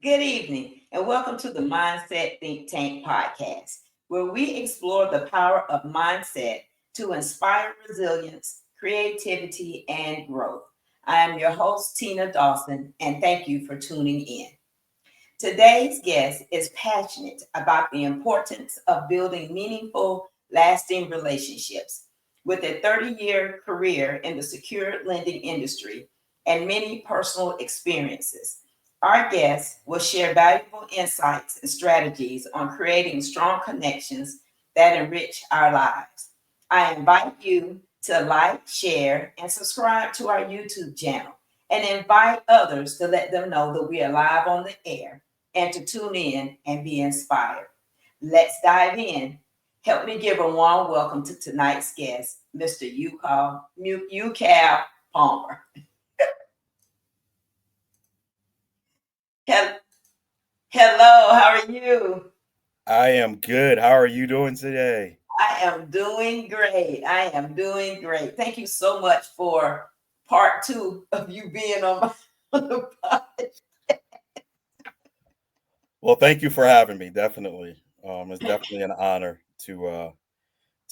Good evening, and welcome to the Mindset Think Tank podcast, where we explore the power of mindset to inspire resilience, creativity, and growth. I am your host, Tina Dawson, and thank you for tuning in. Today's guest is passionate about the importance of building meaningful, lasting relationships. With a 30-year career in the secured lending industry and many personal experiences, our guest will share valuable insights and strategies on creating strong connections that enrich our lives. I invite you to like, share, and subscribe to our YouTube channel and invite others to let them know that we are live on the air and to tune in and be inspired. Let's dive in. Help me give a warm welcome to tonight's guest, Mr. Ucal Palmer. Hel- Hello, how are you? I am good. How are you doing today? I am doing great. I am doing great. Thank you so much for part two of you being on on the podcast. Well, thank you for having me. Definitely, it's definitely an honor to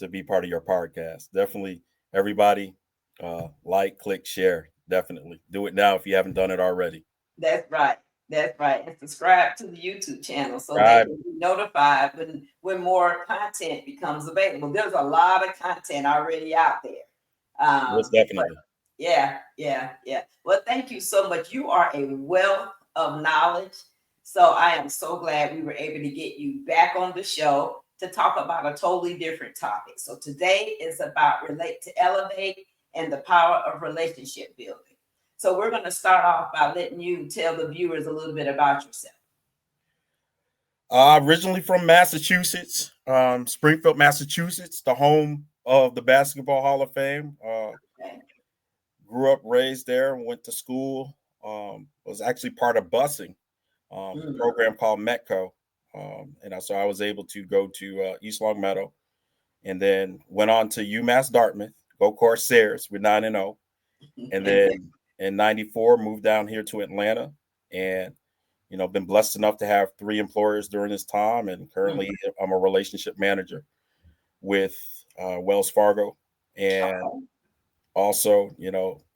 be part of your podcast. Definitely, everybody, like, click, share. Definitely do it now if you haven't done it already. That's right. That's right. And subscribe to the YouTube channel so that Right. you'll be notified when more content becomes available. There's a lot of content already out there. Most But definitely. yeah. Well, thank you so much. You are a wealth of knowledge. So I am so glad we were able to get you back on the show to talk about a totally different topic. So today is about relate to elevate and the power of relationship building. So we're going to start off by letting you tell the viewers a little bit about yourself. Originally from Massachusetts, Springfield, Massachusetts, the home of the Basketball Hall of Fame. Okay. Grew up, raised there, went to school. Was actually part of busing Mm, program called Metco, so I was able to go to East Longmeadow, and then went on to UMass Dartmouth, go Corsairs with 9-0, and then in '94 moved down here to Atlanta, and been blessed enough to have three employers during this time, and mm. currently I'm a relationship manager with Wells Fargo, and Okay. also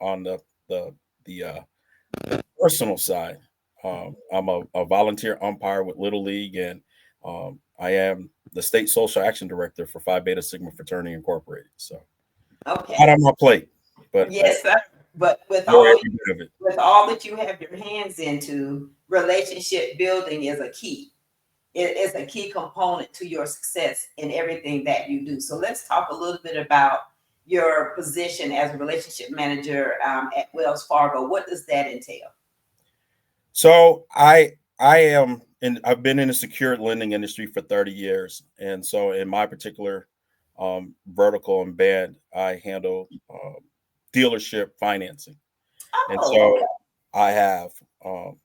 on the the personal side, I'm a volunteer umpire with Little League, and I am the state social action director for Phi Beta Sigma Fraternity Incorporated. So not Okay. on my plate, but Yes, sir. But enjoy every bit of it. with all that you have your hands into, relationship building is a key. It is a key component to your success in everything that you do. So let's talk a little bit about your position as a relationship manager at Wells Fargo. What does that entail? So I am and I've been in the secured lending industry for 30 years, and so in my particular vertical and band, I handle dealership financing, and Oh, so I have um,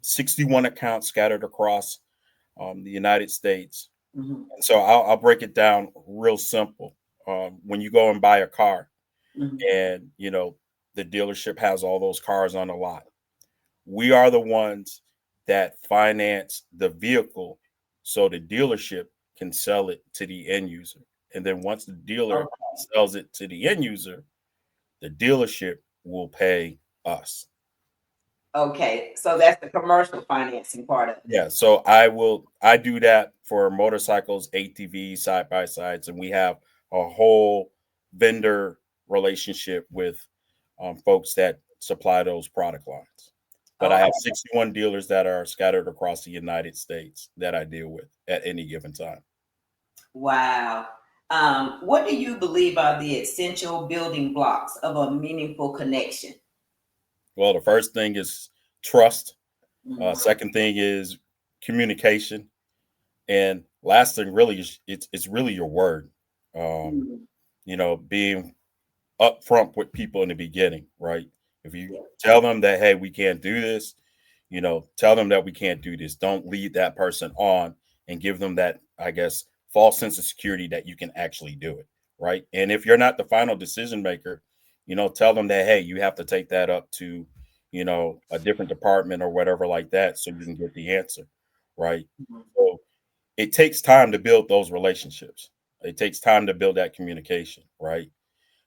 61 accounts scattered across the United States. okay. Hmm. And so I'll break it down real simple. When you go and buy a car, Hmm. and the dealership has all those cars on the lot, we are the ones that finance the vehicle so the dealership can sell it to the end user. And then once the dealer sells it to the end user, the dealership will pay us. Okay, so that's the commercial financing part of it. Yeah, so I do that for motorcycles, ATVs, side by sides, and we have a whole vendor relationship with folks that supply those product lines. But I Okay, have 61 dealers that are scattered across the United States that I deal with at any given time. wow. What do you believe are the essential building blocks of a meaningful connection? Well, the first thing is trust. Mm, Second thing is communication, and last thing really is it's really your word. Um, mm, being upfront with people in the beginning, right? If you yeah. tell them that, hey, we can't do this, tell them that we can't do this. Don't lead that person on and give them that, I guess, false sense of security that you can actually do it, right? And if you're not the final decision maker, tell them that, hey, you have to take that up to, a different department or whatever like that, so you can get the answer, right? Mhm. So it takes time to build those relationships. It takes time to build that communication, right?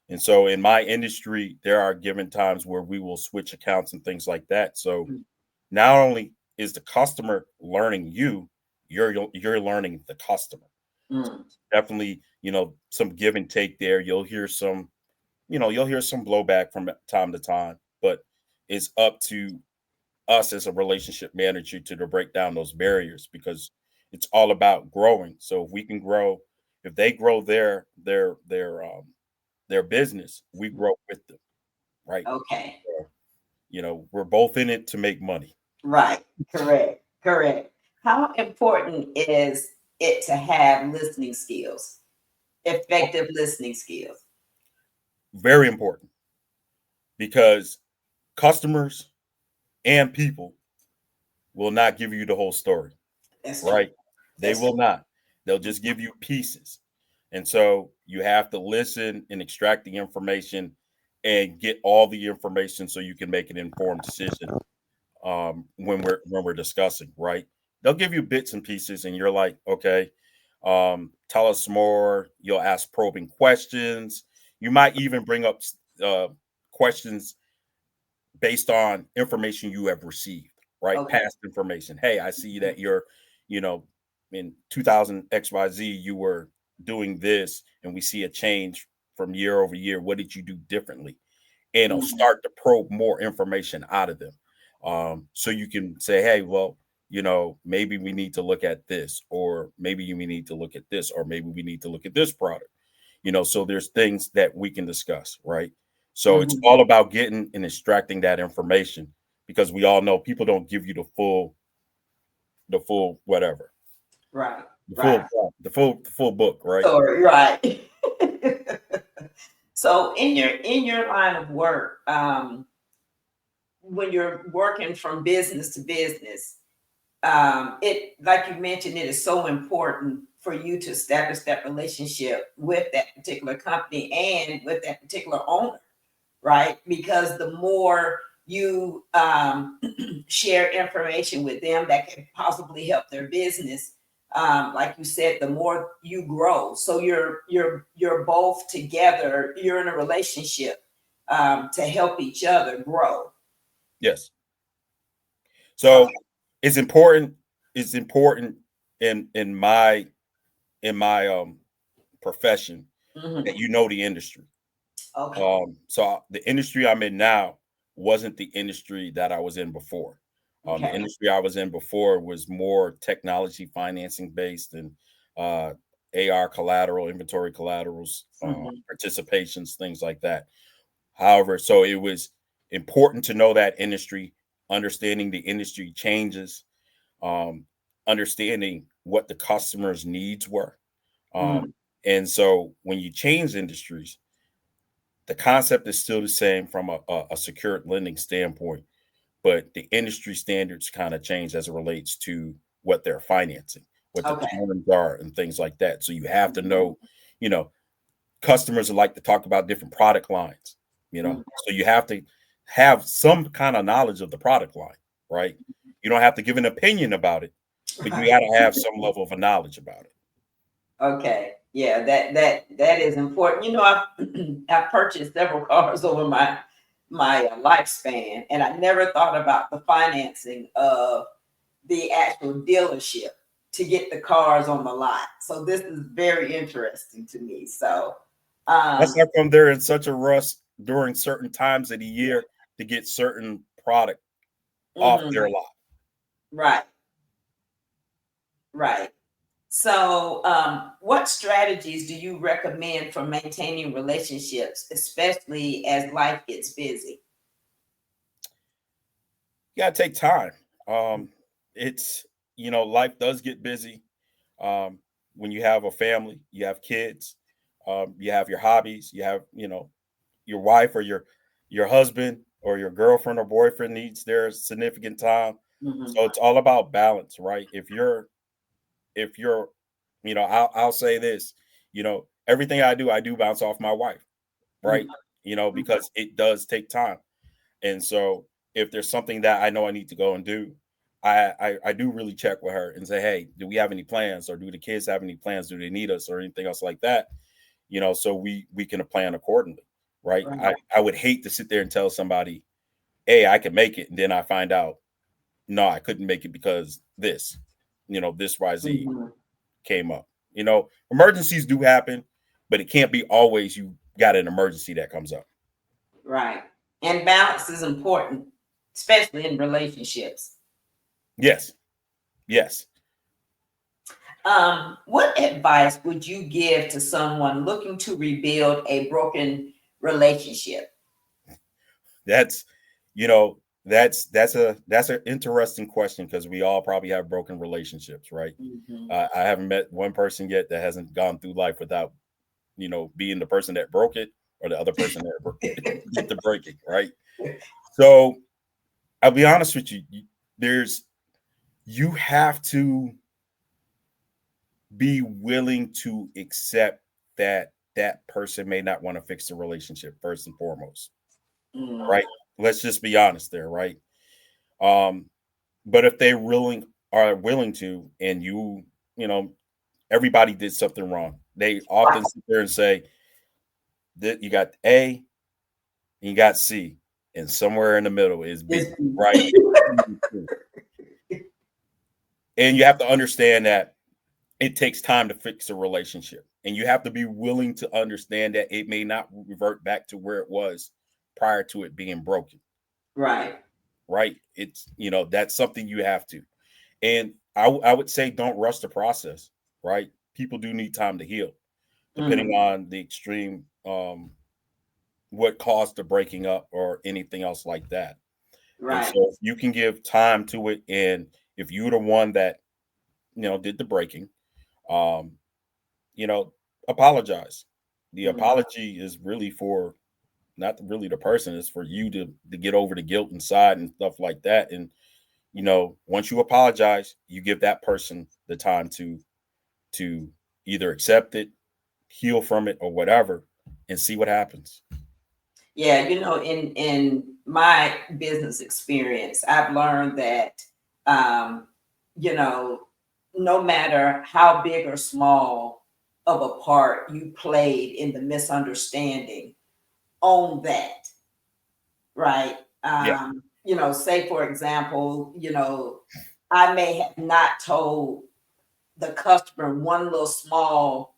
And so in my industry, there are given times where we will switch accounts and things like that. So not only is the customer learning you, you're learning the customer. Mm. Definitely, some give and take there. You'll hear some blowback from time to time, but it's up to us as a relationship manager to break down those barriers, because it's all about growing. So if we can grow, if they grow their business, we grow with them, right? Okay. So, we're both in it to make money. Right. Correct. Correct. How important is it to have listening skills, effective listening skills? Very important, because customers and people will not give you the whole story, That's true. right? They That's will not. They'll just give you pieces. And so you have to listen and extract the information and get all the information so you can make an informed decision, when we're discussing, right? They'll give you bits and pieces, and you're like, okay, tell us more. You'll ask probing questions. You might even bring up uh, questions based on information you have received, right? okay. Past information. Hey, I see that you're, you know, in 2000 XYZ, you were doing this, and we see a change from year over year. What did you do differently? And it'll Mhm. start to probe more information out of them. So you can say, hey, well, maybe we need to look at this, or maybe we need to look at this, or maybe we need to look at this product. So there's things that we can discuss, right? So it's Mhm. all about getting and extracting that information, because we all know people don't give you the full whatever, Right. the Right. full the full book, right? Story. Right. So in your line of work, when you're working from business to business, it like you mentioned, it is so important for you to establish that relationship with that particular company and with that particular owner, right? Because the more you share information with them that can possibly help their business, like you said, the more you grow. So you're both together. You're in a relationship to help each other grow. Yes. Okay. So it's important. It's important in my profession that Hmm. you know the industry. Okay. So the industry I'm in now wasn't the industry that I was in before. The Okay. industry I was in before was more technology financing based, and uh, AR collateral, inventory collaterals, Hmm. participations, things like that. However, so it was important to know that industry, understanding the industry changes, um, understanding what the customer's needs were. Hmm. And so when you change industries, the concept is still the same from a secured lending standpoint, but the industry standards kind of change as it relates to what they're financing, what the Okay. terms are, and things like that. So you have to know, you know, customers like to talk about different product lines, Mhm. so you have to have some kind of knowledge of the product line, right? You don't have to give an opinion about it, but you got Right. to have some level of a knowledge about it. Okay. Yeah, that is important. I've purchased several cars over my lifespan, and I never thought about the financing of the actual dealership to get the cars on the lot. So this is very interesting to me. So, That's um, how come they're in such a rush during certain times of the year to get certain product off mhm, their lot. right, right. So, what strategies do you recommend for maintaining relationships, especially as life gets busy? You gotta take time. It's life does get busy. Um, when you have a family, you have kids, you have your hobbies, you have your wife or your husband or your girlfriend or boyfriend needs their significant time. Mhm, So it's all about balance, right? If you're, I'll say this, everything I do bounce off my wife, mhm, right? Because it does take time. And so if there's something that I know I need to go and do, I do really check with her and say, hey, do we have any plans, or do the kids have any plans? Do they need us or anything else like that? So we can plan accordingly, right? Right. I would hate to sit there and tell somebody, hey, I can make it, and then I find out, no, I couldn't make it because this YZ Mhm. came up. Emergencies do happen, but it can't be always you got an emergency that comes up. Right. And balance is important, especially in relationships. Yes, yes. What advice would you give to someone looking to rebuild a broken relationship? That's you know that's an interesting question, because we all probably have broken relationships, right? Mhm. I haven't met one person yet that hasn't gone through life without being the person that broke it, or the other person that did the breaking, right? So I'll be honest with you. There's you have to be willing to accept that person may not want to fix the relationship first and foremost, Mm, right? Let's just be honest there, right? Um, but if they willing to, and you know, everybody did something wrong. They right. often sit there and say that you got A and you got C, and somewhere in the middle is B, It's- right? And you have to understand that it takes time to fix a relationship, and you have to be willing to understand that it may not revert back to where it was prior to it being broken, right. right? It's that's something you have to. And I would say don't rush the process, right? People do need time to heal, depending Mm, on the extreme, what caused the breaking up or anything else like that. And right. so if you can give time to it, and if you're the one that did the breaking, um, you know, apologize. The Mm, apology is really for not really the person, it's for you to get over the guilt inside and stuff like that. And once you apologize, you give that person the time to either accept it, heal from it, or whatever, and see what happens. yeah, in my business experience, I've learned that um, you know, no matter how big or small of a part you played in the misunderstanding, own that, right? Yeah. Say for example, I may have not told the customer one little small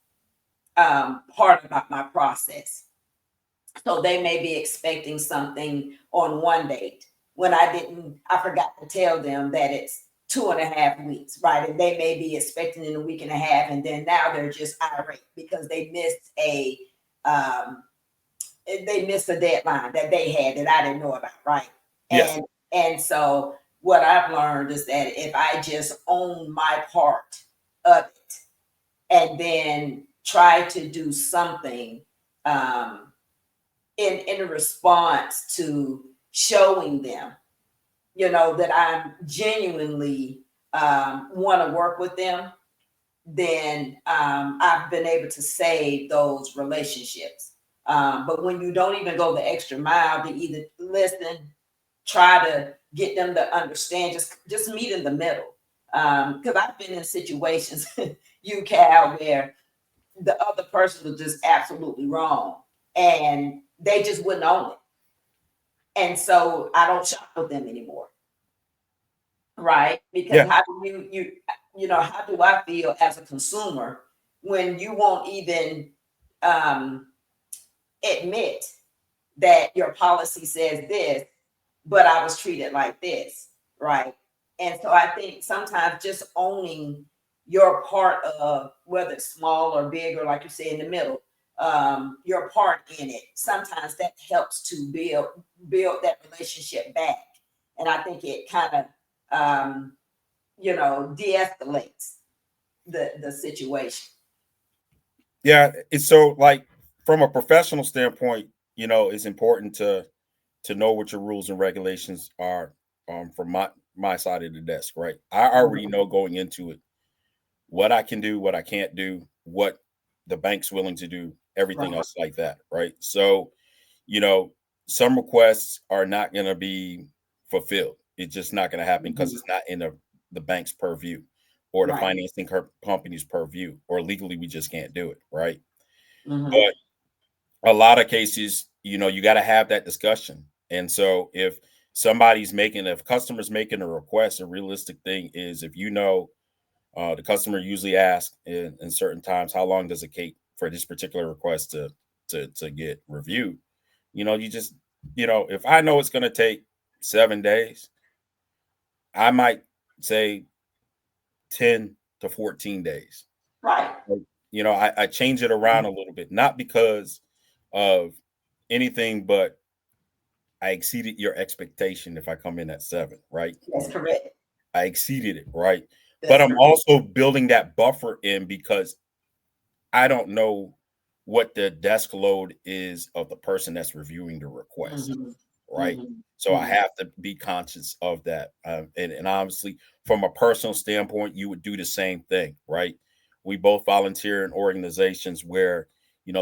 part about my process. So they may be expecting something on one date when I forgot to tell them that it's 2.5 weeks, right? And they may be expecting in a week and a half, and then now they're just irate because um, they missed a deadline that they had that I didn't know about, right? Yes. And so what I've learned is that if I just own my part of it and then try to do something um, in a response to showing them, that I'm genuinely want to work with them, then I've been able to save those relationships. But when you don't even go the extra mile to either listen, try to get them to understand, just meet in the middle. Because I've been in situations, Ucal, where the other person was just absolutely wrong, and they just wouldn't own it. And so I don't shop with them anymore, right? Because Yeah. how do how do I feel as a consumer when you won't even um, admit that your policy says this, but I was treated like this, right? And so I think sometimes just owning your part of whether it's small or big, or like you say in the middle, your part in it, sometimes that helps to build that relationship back. And I think it kind of de-escalates the situation. Yeah. It's so, like, from a professional standpoint, it's important to know what your rules and regulations are, from my side of the desk, right? I already know going into it what I can do, what I can't do, what the bank's willing to do, everything Right. else like that, right? So, you know, some requests are not going to be fulfilled. It's just not going to happen because Mhm. it's not in the bank's purview or the Right. financing company's purview, or legally we just can't do it, right? Mhm. But a lot of cases, you got to have that discussion. And so if customer's making a request, a realistic thing is, if the customer usually asks in certain times, how long does it take for this particular request to get reviewed? You just, if I know it's going to take 7 days, I might say 10 to 14 days. Right. Like, I change it around a little bit, not because of anything, but I exceeded your expectation if I come in at 7, right? That's correct. I exceeded it, right? But That's I'm correct. also building that buffer in because I don't know what the desk load is of the person that's reviewing the request, Mhm. right? Mhm. So I Mhm. have to be conscious of that. And obviously, from a personal standpoint, you would do the same thing, right? We both volunteer in organizations where,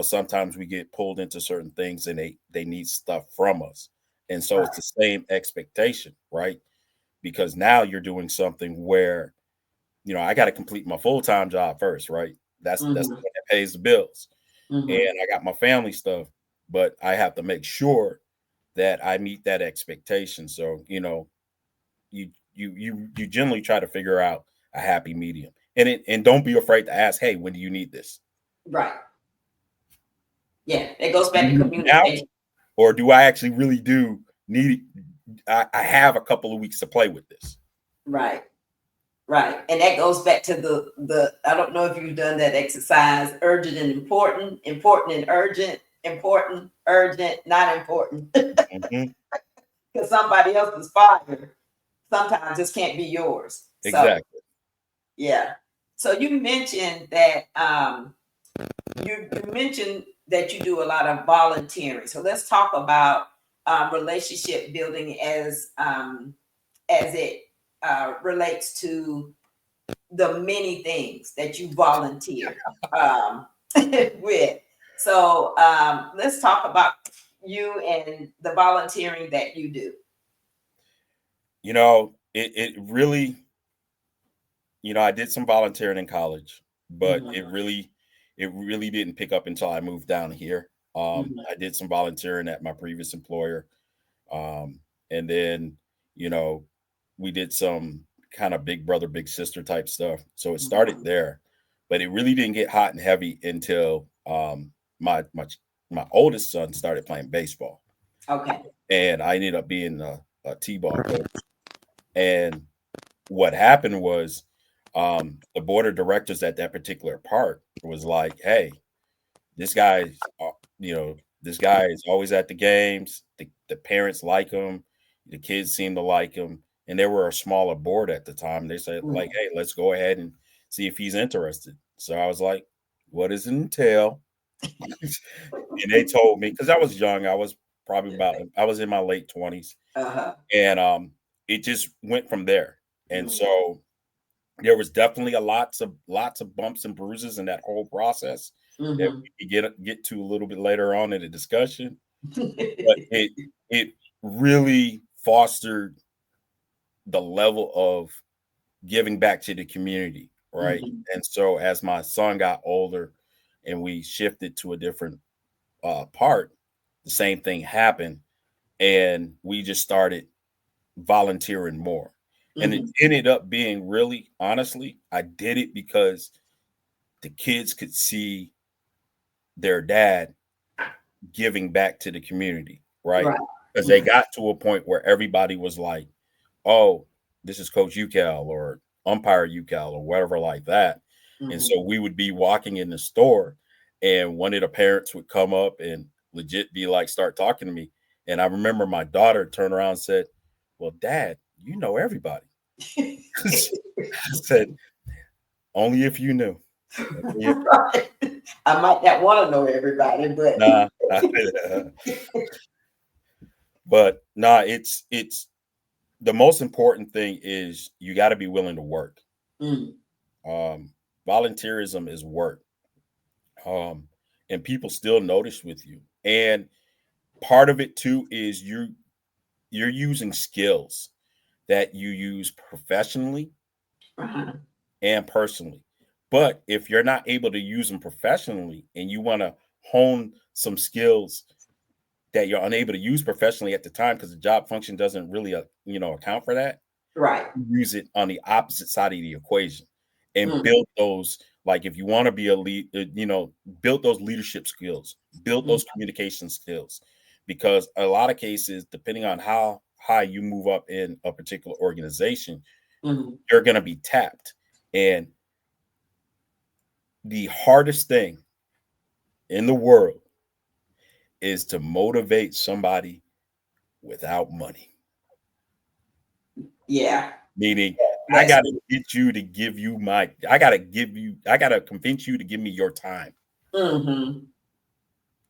sometimes we get pulled into certain things and they need stuff from us. And so it's Right. the same expectation, right? Because now you're doing something where, I got to complete my full-time job first, right? That's the Mhm. one that pays the bills. And Mhm. I got my family stuff, but I have to make sure that I meet that expectation. So, you generally try to figure out a happy medium. And don't be afraid to ask, hey, when do you need this? Right. Yeah. It goes Do back you to need it now? communication. Or do I actually really do need it? I have a couple of weeks to play with this. Right. Right. And that goes back to the I don't know if you've done that exercise, urgent and important, important and urgent, not important. Mhm. Because somebody else's fire sometimes just can't be yours. So Exactly. yeah. So you mentioned that you mentioned that you do a lot of volunteering. So let's talk about relationship building as it relates to the many things that you volunteer um, with. So let's talk about you and the volunteering that you do. It really, I did some volunteering in college, but Mhm, it really didn't pick up until I moved down here. mhm, I did some volunteering at my previous employer. Um, and then, you know, we did some kind of big brother, big sister type stuff. So it started mhm. there, but it really didn't get hot and heavy until my oldest son started playing baseball, Okay. and I ended up being a t-ball coach. And what happened was, the board of directors at that particular park was like, "Hey, this guy's, this guy is always at the games. The parents like him. The kids seem to like him." And they were a smaller board at the time. They said, like, Mhm. "Hey, let's go ahead and see if he's interested." So I was like, "What does it entail?" And they told me, because I was young. I was in my late 20s, Uh-huh. and it just went from there. And Mhm, so there was definitely a lots of bumps and bruises in that whole process that mhm. we could get to a little bit later on in the discussion. But it really fostered the level of giving back to the community, right? Mhm, And so as my son got older and we shifted to a different part, the same thing happened, and we just started volunteering more. And it mhm. ended up being, really, honestly, I did it because the kids could see their dad giving back to the community, right? Right. Because they Mhm, got to a point where everybody was like, "Oh, this is Coach Ucal or umpire Ucal or whatever like that." And mhm. so we would be walking in the store, and one of the parents would come up and legit be like, start talking to me. And I remember my daughter turned around and said, "Well, Dad, you know everybody." I said, "Only if you knew." Only if you Right. I might not want to know everybody, but Nah. But nah, it's the most important thing is you got to be willing to work. Mm, Um, Volunteerism is work, um, and people still notice with you. And part of it too is you're using skills that you use professionally Uh-huh. and personally. But if you're not able to use them professionally and you want to hone some skills that you're unable to use professionally at the time because the job function doesn't really account for that, Right. use it on the opposite side of the equation and Mm, build those, like if you want to be a lead, build those leadership skills, build mm, those communication skills, because a lot of cases, depending on how high you move up in a particular organization, mm. you're going to be tapped. And the hardest thing in the world is to motivate somebody without money. Yeah. Meaning, I That's got to get you to give you I got to convince you to give me your time. mm-hmm.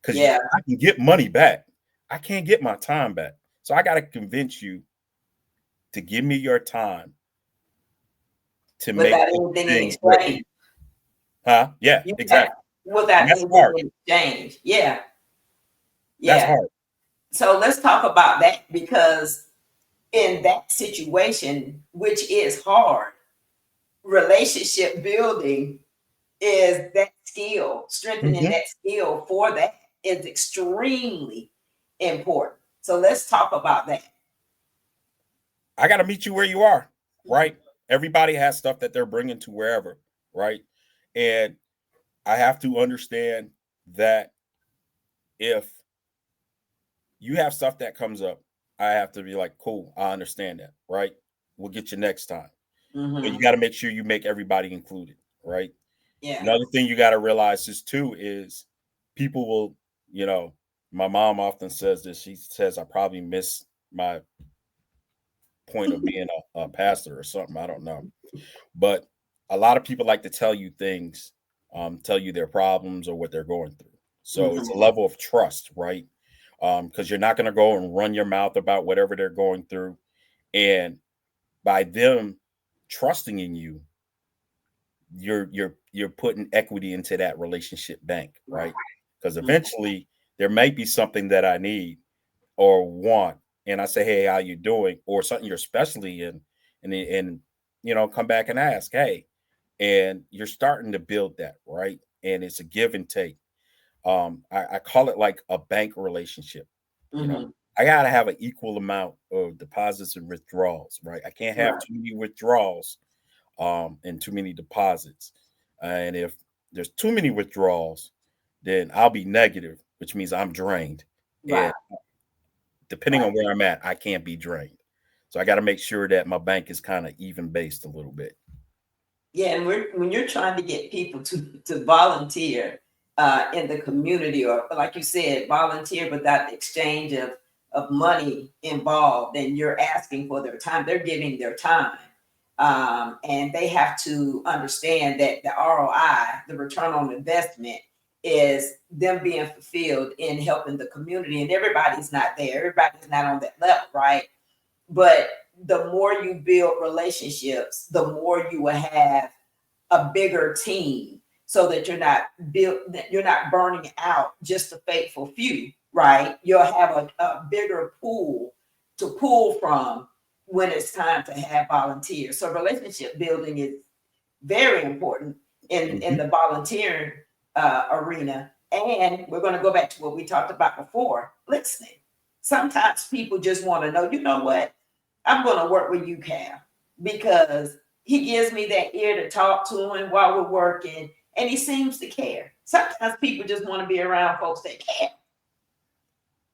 Because Yeah. I can get money back. I can't get my time back. So I got to convince you to give me your time to make Without this anything in thing great. exchange. Huh? Yeah, You got exactly. And without that's anything hard. in exchange. Yeah. That's Yeah. hard. So let's talk about that because in that situation, which is hard, relationship building is that skill, strengthening Mhm. that skill for that is extremely important. So let's talk about that. I got to meet you where you are, right? Everybody has stuff that they're bringing to wherever, right? And I have to understand that if you have stuff that comes up, I have to be like, cool, I understand that, right? We'll get you next time. But you Mm-hmm. got to make sure you make everybody included, right? Yeah. Another thing you got to realize is too is people will, you know, my mom often says this. She says I probably miss my point of being a pastor or something. I don't know, but a lot of people like to tell you things, tell you their problems or what they're going through. So it's a Mm-hmm. level of trust, right? Because you're not going to go and run your mouth about whatever they're going through, and by them trusting in you, you're putting equity into that relationship bank, Right. right? Because Mm-hmm. eventually there might be something that I need or want, and I say, "Hey, how you doing?" Or something you're especially in, and come back and ask, "Hey," and you're starting to build that, right? And it's a give and take. I call it like a bank relationship. You know, Mm-hmm. I gotta have an equal amount of deposits and withdrawals, right? I can't have Right. too many withdrawals and too many deposits. And if there's too many withdrawals, then I'll be negative, which means I'm drained. Right. And depending Right. on where I'm at, I can't be drained. So I got to make sure that my bank is kind of even based a little bit. Yeah, and when you're trying to get people to volunteer in the community, or like you said, volunteer without the exchange of money involved, then you're asking for their time. They're giving their time, and they have to understand that the ROI, the return on investment, is them being fulfilled in helping the community. And everybody's not there. Everybody's not on that level, right? But the more you build relationships, the more you will have a bigger team so that you're not burning out just the faithful few, right? You'll have a bigger pool to pull from when it's time to have volunteers. So relationship building is very important in Mhm. the volunteering arena. And we're going to go back to what we talked about before, listening. Sometimes people just want to know, you know what? I'm going to work with Ucal because he gives me that ear to talk to him while we're working, and he seems to care. Sometimes people just want to be around folks that care.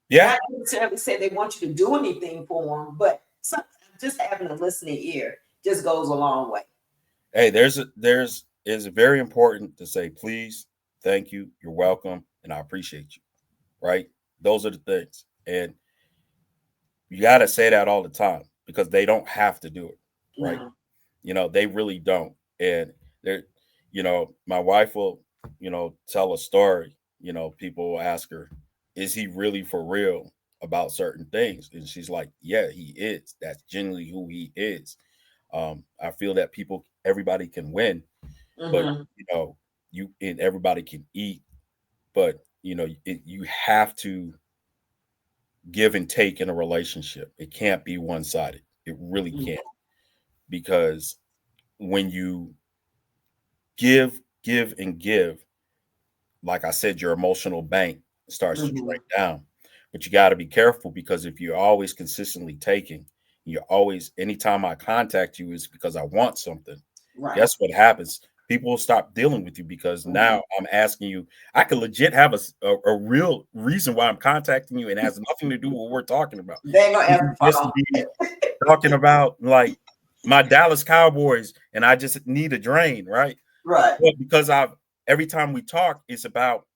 Yeah. Not necessarily say they want you to do anything for them, but sometimes just having a listening ear just goes a long way. Hey, there's it's very important to say please, thank you, you're welcome, and I appreciate you. Right? Those are the things, and you got to say that all the time because they don't have to do it. Right? No. They really don't. And they're, my wife will, tell a story. People will ask her, is he really for real about certain things? And she's like, yeah, he is. That's genuinely who he is. I feel that everybody can win, but, Mm-hmm. you and everybody can eat, but, you have to give and take in a relationship. It can't be one sided. It really Mhm. can't, because when you give, and give, like I said, your emotional bank starts to Mhm. drain down. But you got to be careful, because if you're always consistently taking, you're always, anytime I contact you is because I want something. Right. Guess what happens? People will stop dealing with you, because Mhm. now I'm asking you. I could legit have a real reason why I'm contacting you, and it has nothing to do with what we're talking about. They ain't gonna You answer can the just phone. be talking about like my Dallas Cowboys, and I just need a drain, right? Right. But because I've every time we talk, it's about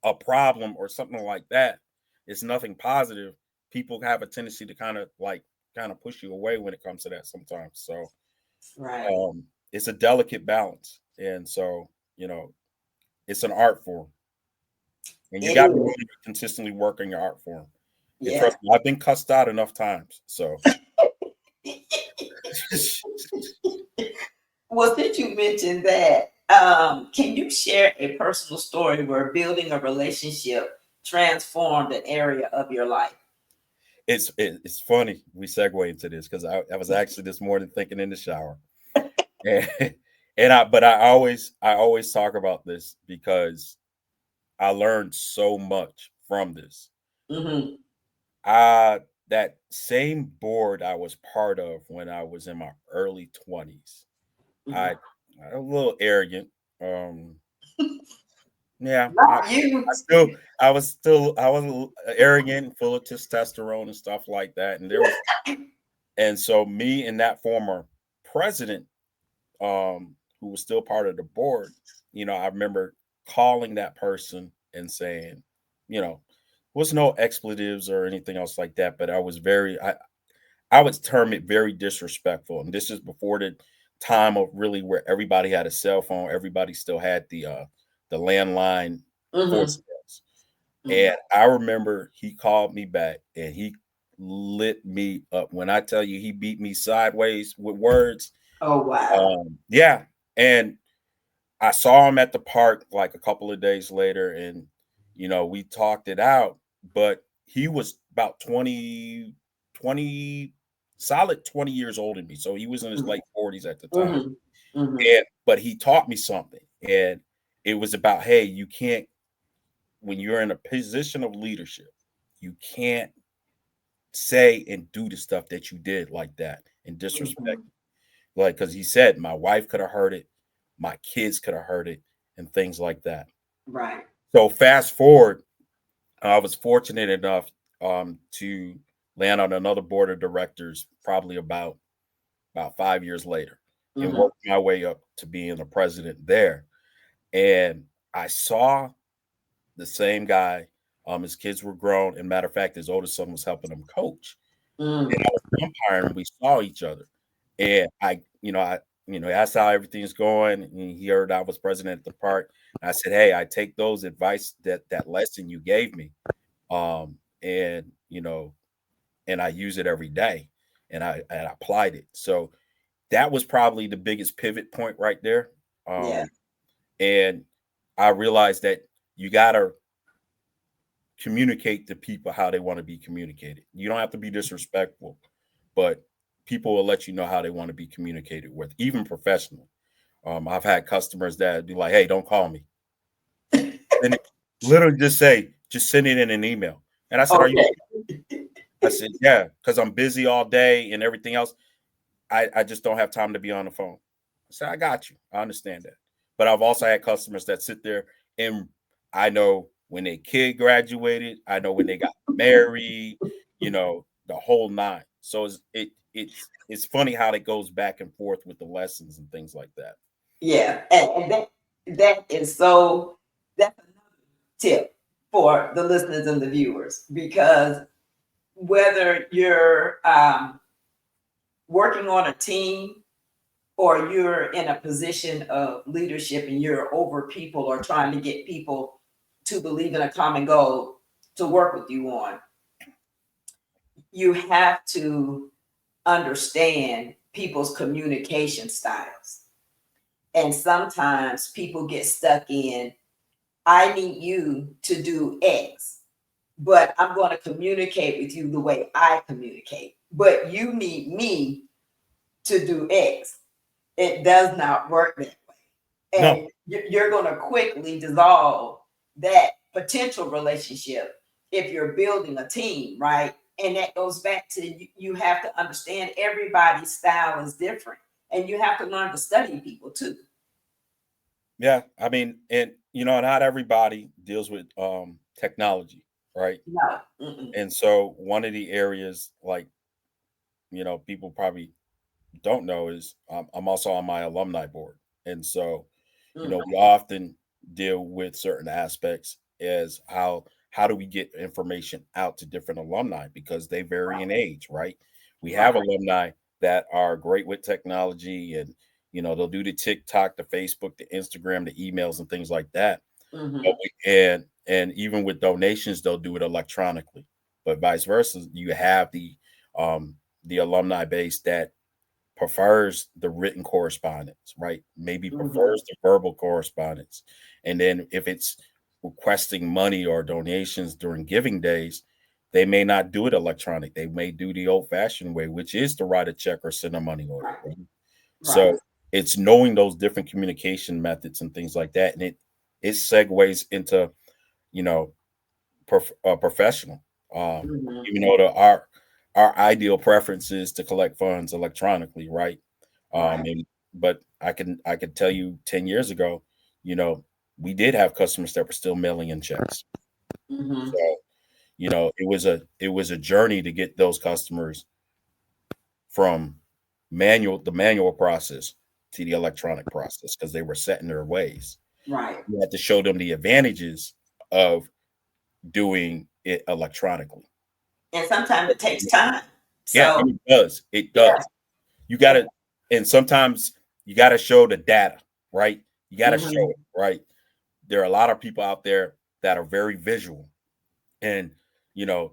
a problem or something like that. It's nothing positive. People have a tendency to kind of push you away when it comes to that sometimes. So Right. it's a delicate balance, and so it's an art form, and you It got to be is. willing to consistently work on your art form. And Yeah. trust me, I've been cussed out enough times. So Well, since you mentioned that, can you share a personal story where building a relationship transformed an area of your life? it's funny we segue into this, because I was actually this morning thinking in the shower, and I always talk about this because I learned so much from this. Mm-hmm. Uh that same board I was part of when I was in my early 20s. Mm-hmm. I a little arrogant. Um yeah, Not you. I was a little arrogant and full of testosterone and stuff like that. And so me and that former president, who was still part of the board, I remember calling that person and saying, you know, was no expletives or anything else like that, but I would term it very disrespectful. And this is before the time of really where everybody had a cell phone, everybody still had the landline Mm-hmm. voicemails. Mm-hmm. And I remember he called me back and he lit me up. When I tell you he beat me sideways with words, Oh wow. yeah. And I saw him at the park like a couple of days later, and we talked it out. But he was about 20, solid 20 years older than me. So he was in his late 40s at the time. Mm-hmm. Mm-hmm. But he taught me something. And it was about, hey, you can't, when you're in a position of leadership, you can't say and do the stuff that you did like that and disrespect. Mm-hmm. Like, because he said my wife could have heard it, my kids could have heard it, and things like that. Right. So fast forward, I was fortunate enough to land on another board of directors, probably about 5 years later, and Mm-hmm. worked my way up to being the president there. And I saw the same guy. His kids were grown, and matter of fact, his oldest son was helping him coach. And Mm. I was umpiring, and we saw each other. And I asked how everything's going. And he heard I was president at the park. And I said, "Hey, I take those advice, that lesson you gave me, and and I use it every day, and I applied it." So that was probably the biggest pivot point right there. Yeah. And I realized that you gotta communicate to people how they want to be communicated. You don't have to be disrespectful, but people will let you know how they want to be communicated with, even professional. I've had customers that be like, "Hey, don't call me," and literally just send it in an email. And I said, "Are you?" Okay. I said, "Yeah, because I'm busy all day and everything else. I just don't have time to be on the phone." I said, "I got you. I understand that." But I've also had customers that sit there, and I know when their kid graduated, I know when they got married, the whole nine. So it's funny how it goes back and forth with the lessons and things like that. Yeah. And that is so that's another tip for the listeners and the viewers because whether you're working on a team or you're in a position of leadership and you're over people or trying to get people to believe in a common goal to work with you on, you have to understand people's communication styles. And sometimes people get stuck in, I need you to do X, but I'm going to communicate with you the way I communicate. But you need me to do X. It does not work that way. No, And you're going to quickly dissolve that potential relationship if you're building a team, right? And that goes back to you have to understand everybody's style is different. And you have to learn to study people too. yeah, I mean, and not everybody deals with technology, right? No. Mm-mm. And so one of the areas, like, people probably don't know is I'm also on my alumni board. And so, Mm. we often deal with certain aspects as how do we get information out to different alumni because they vary in age, right? We have Right. alumni that are great with technology and they'll do the TikTok, the Facebook, the Instagram, the emails and things like that. But Mm-hmm. and even with donations, they'll do it electronically. But vice versa, you have the alumni base that prefers the written correspondence, right? Maybe Mm-hmm. prefers the verbal correspondence. And then if it's requesting money or donations during giving days, they may not do it electronic. They may do the old fashioned way, which is to write a check or send a money order. Right. Right? Right. So it's knowing those different communication methods and things like that. And it segues into, you know, professional. Mm-hmm. Our ideal preference is to collect funds electronically, right? Right. But I can tell you 10 years ago, you know, we did have customers that were still mailing in checks. Mm-hmm. So it was a journey to get those customers from the manual process to the electronic process because they were set in their ways. Right. You had to show them the advantages of doing it electronically. And sometimes it takes time. Yeah, So and it does. It yeah. does. You got Yeah. to, and sometimes you got to show the data, right? You got to show Mm-hmm. it, right? There are a lot of people out there that are very visual, and you know,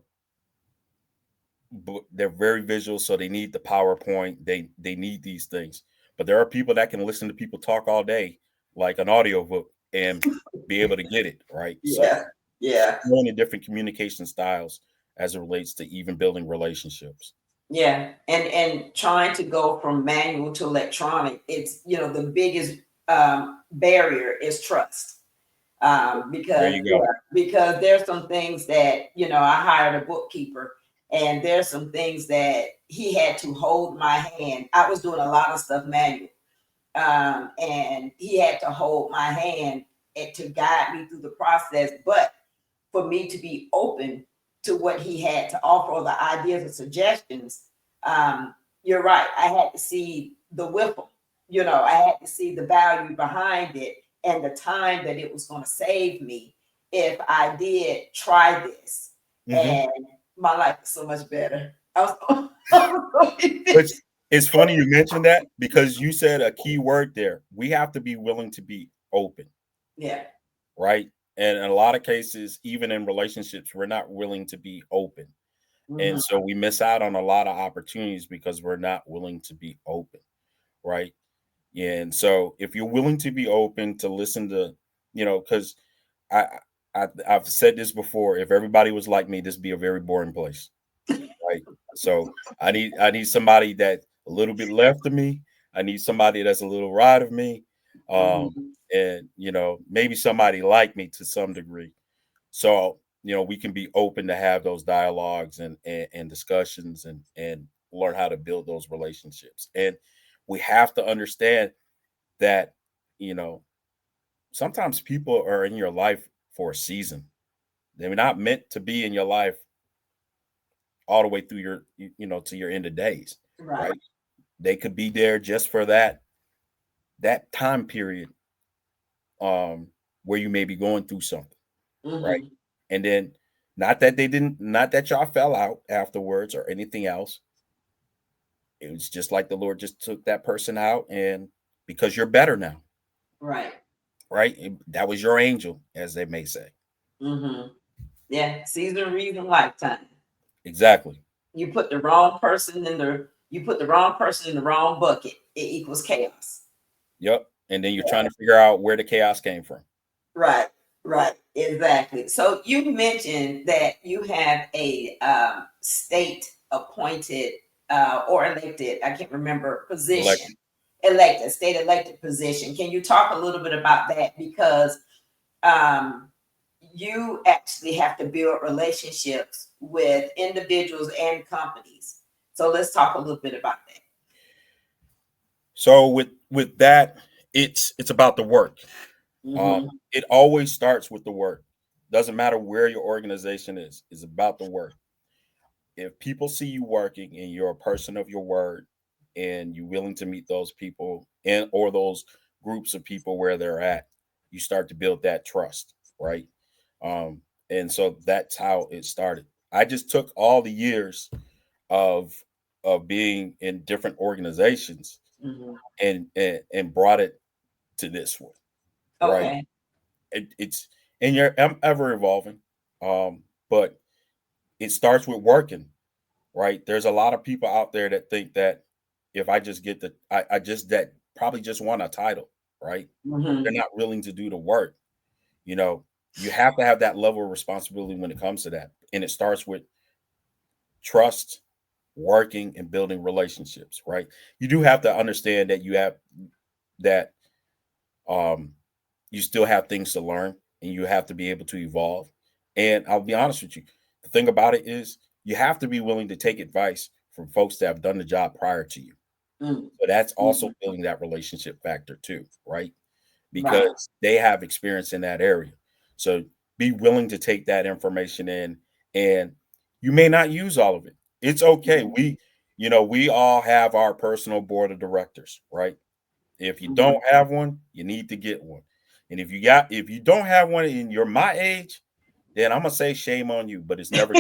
they're very visual, so they need the PowerPoint. They need these things, but there are people that can listen to people talk all day, like an audiobook, and be able to get it right. So, Yeah. Yeah. learning different communication styles as it relates to even building relationships. Yeah. And trying to go from manual to electronic, it's the biggest barrier is trust. There Because you yeah, go. because there's some things that I hired a bookkeeper, and there's some things that he had to hold my hand. I was doing a lot of stuff manual, and he had to hold my hand and to guide me through the process. But for me to be open to what he had to offer or the ideas and suggestions, um, you're right. I had to see the whiffle. I had to see the value behind it and the time that it was going to save me if I did try this. Hmm. And my life is so much better. I was, I was so Which efficient. it's funny you mentioned that because you said a key word there. We have to be willing to be open, Yeah. right? And in a lot of cases, even in relationships, we're not willing to be open. And Hmm. so we miss out on a lot of opportunities because we're not willing to be open, right? Yeah. And so if you're willing to be open to listen to, because I, I've said this before, if everybody was like me, this would be a very boring place, right? So I need somebody that a little bit left of me. I need somebody that's a little right of me, um, Hmm. and maybe somebody like me to some degree. So we can be open to have those dialogues and discussions and learn how to build those relationships. And we have to understand that you know sometimes people are in your life for a season. They're not meant to be in your life all the way through your to your end of days, Right. right? They could be there just for that time period um where you may be going through something, right? Hmm. And then not that y'all fell out afterwards or anything else. It was just like the Lord just took that person out and because you're better now, Right. right? That was your angel, as they may say. Hmm. Yeah. Season, reason, lifetime. Exactly. You put the wrong person in the wrong bucket, it equals chaos. Yep. And then you're trying to figure out where the chaos came from. Right. Right, exactly. So you mentioned that you have a state appointed or elected, I can't remember, position, Elected. elected, state elected position. Can you talk a little bit about that? Because um, you actually have to build relationships with individuals and companies. So let's talk a little bit about that. So with that, it's about the work. Um, Mm-hmm. it always starts with the work. Doesn't matter where your organization is. It's about the work. If people see you working and you're a person of your word and you're willing to meet those people and or those groups of people where they're at, you start to build that trust, right? Um, and so that's how it started. I just took all the years of being in different organizations Mm-hmm. and brought it to this one, right? Okay. It's and you're ever evolving, but it starts with working, right? There's a lot of people out there that think that if I just get I just that probably just want a title, right? Mm-hmm. They're not willing to do the work. You know, you have to have that level of responsibility when it comes to that, and it starts with trust, working, and building relationships, right? You do have to understand that you have that um you still have things to learn and you have to be able to evolve. And I'll be honest with you, the thing about it is you have to be willing to take advice from folks that have done the job prior to you. So that's also Mm-hmm. building that relationship factor too, right? Right. Because they have experience in that area. So be willing to take that information in, and you may not use all of it. It's okay. We all have our personal board of directors, right? If you don't Mm-hmm. have one, you need to get one. And if you don't have one and you're my age, then I'm gonna say shame on you, but it's never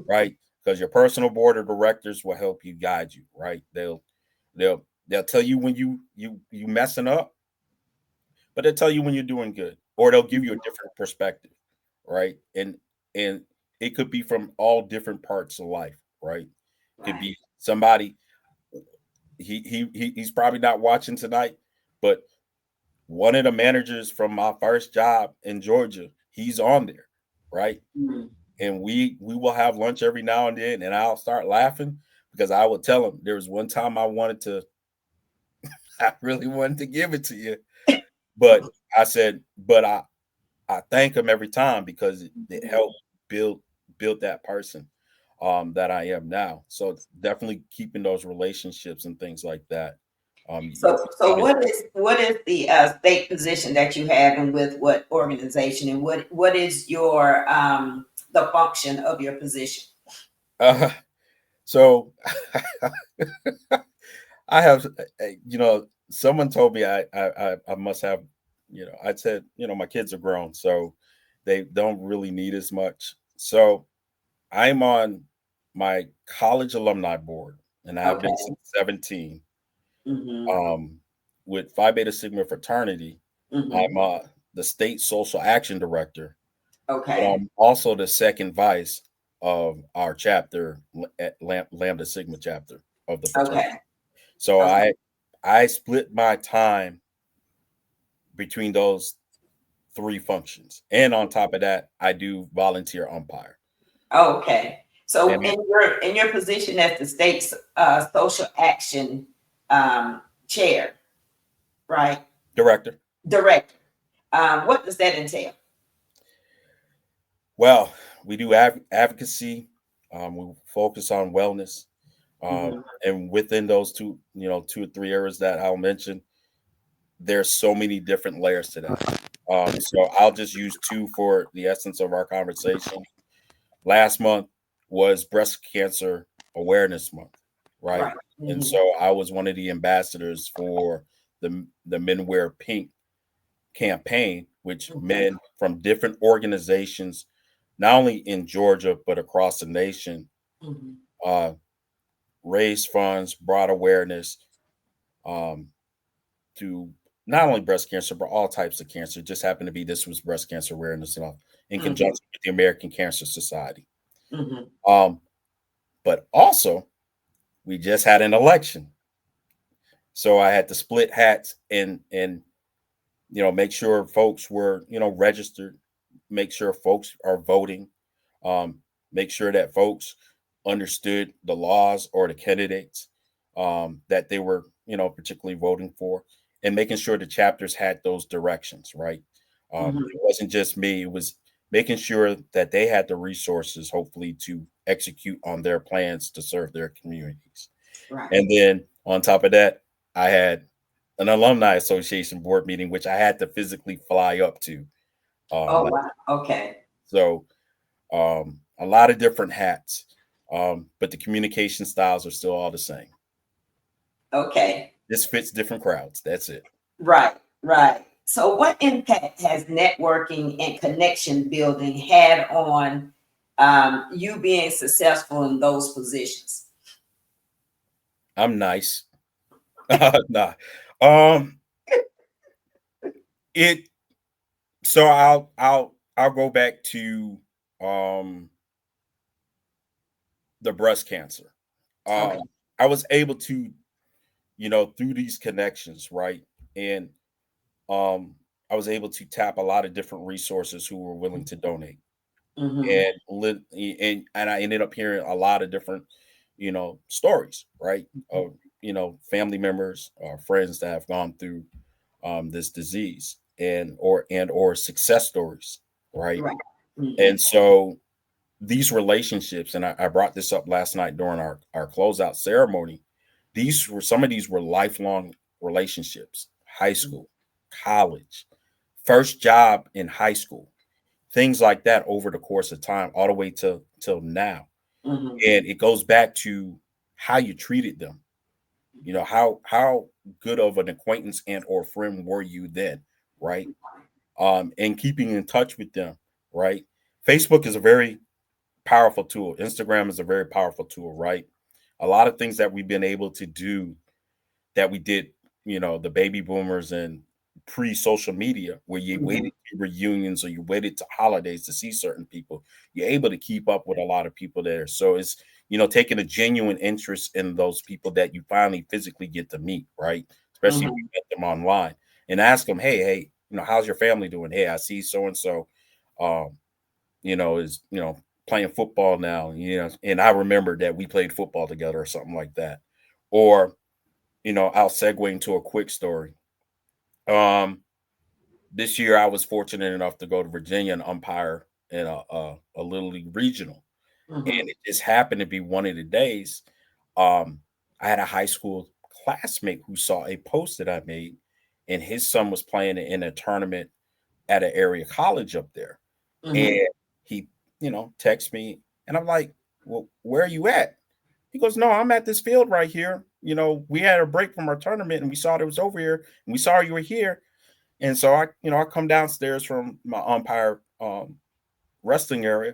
right because your personal board of directors will help you guide you, right? They'll tell you when you messing up, but they'll tell you when you're doing good, or they'll give you a different perspective, right? And it could be from all different parts of life, right? Could Right. be somebody he's probably not watching tonight, but one of the managers from my first job in Georgia, he's on there, right? Mm-hmm. And we will have lunch every now and then, and I'll start laughing because I will tell him there was one time I really wanted to give it to you, but I said, but I thank him every time because it helped build build that person that I am now. So definitely keeping those relationships and things like that. So You what is the state position that you have, and with what organization, and what is your the function of your position? uh, so I have, someone told me I must have, I said, my kids are grown, so they don't really need as much. So I'm on my college alumni board, and I have been Okay. since 17. Mm-hmm. Um, with Phi Beta Sigma fraternity, Mm-hmm. I'm the state social action director, but Okay. I'm also the second vice of our chapter at Lambda Sigma chapter of the fraternity. Okay. So Okay. I split my time between those three functions, and on top of that, I do volunteer umpire. Okay. So And in your position as the state's social action um, chair, right? director, Director. What does that entail? well, we do advocacy. We focus on wellness, um, Mm-hmm. and within those two or three areas that I'll mention, there's so many different layers to that. So I'll just use two for the essence of our conversation. Last month was breast cancer awareness month, right? Right. And Mm-hmm. so I was one of the ambassadors for the Men Wear Pink campaign, which Mm-hmm. men from different organizations, not only in Georgia but across the nation, Mm-hmm. uh, raised funds, brought awareness um, to not only breast cancer but all types of cancer. It just happened to be this was breast cancer awareness month in Mm-hmm. conjunction with the American Cancer Society. Mm-hmm. Um, but also we just had an election, so I had to split hats and Make sure folks were, registered, make sure folks are voting, um, make sure that folks understood the laws or the candidates that they were, particularly voting for, and making sure the chapters had those directions, right? It wasn't just me, it was making sure that they had the resources, hopefully, to execute on their plans to serve their communities. Right. And then on top of that, I had an alumni association board meeting, which I had to physically fly up to. Oh, Like, wow. Okay. so a lot of different hats, but the communication styles are still all the same. Okay. This fits different crowds. That's it. Right. Right. So, what impact has networking and connection building had on you being successful in those positions? I'm nice. Nah. Um, it. So I'll go back to um the breast cancer. Okay. Um, I was able to, through these connections, right? And um, I was able to tap a lot of different resources who were willing to donate, Mm-hmm. and and I ended up hearing a lot of different, stories, right? Of family members or friends that have gone through this disease, and or success stories, right? Right. Mm-hmm. And so these relationships, and I brought this up last night during our closeout ceremony. Some of these were lifelong relationships, high school, college, first job in high school, things like that over the course of time, all the way till now. Mm-hmm. And it goes back to how you treated them. How good of an acquaintance and or friend were you then, right? And keeping in touch with them, right? Facebook is a very powerful tool. Instagram is a very powerful tool, right? A lot of things that we've been able to do that we did, the baby boomers and pre-social media, where you Mm-hmm. waited to reunions or you waited to holidays to see certain people, you're able to keep up with a lot of people there. So it's, taking a genuine interest in those people that you finally physically get to meet, right? Especially if Mm-hmm. you met them online, and ask them, hey, how's your family doing? Hey, I see so and so. Um, is playing football now, and I remember that we played football together or something like that. Or, I'll segue into a quick story. Um, this year I was fortunate enough to go to Virginia and umpire in a little league regional, and Mm-hmm. it just happened to be one of the days. Um, I had a high school classmate who saw a post that I made, and his son was playing in a tournament at an area college up there. And Mm-hmm. he, texts me, and I'm like, "Well, where are you at?" He goes, "No, I'm at this field right here. We had a break from our tournament, and we saw it was over here, and we saw you were here." And so I come downstairs from my umpire wrestling area,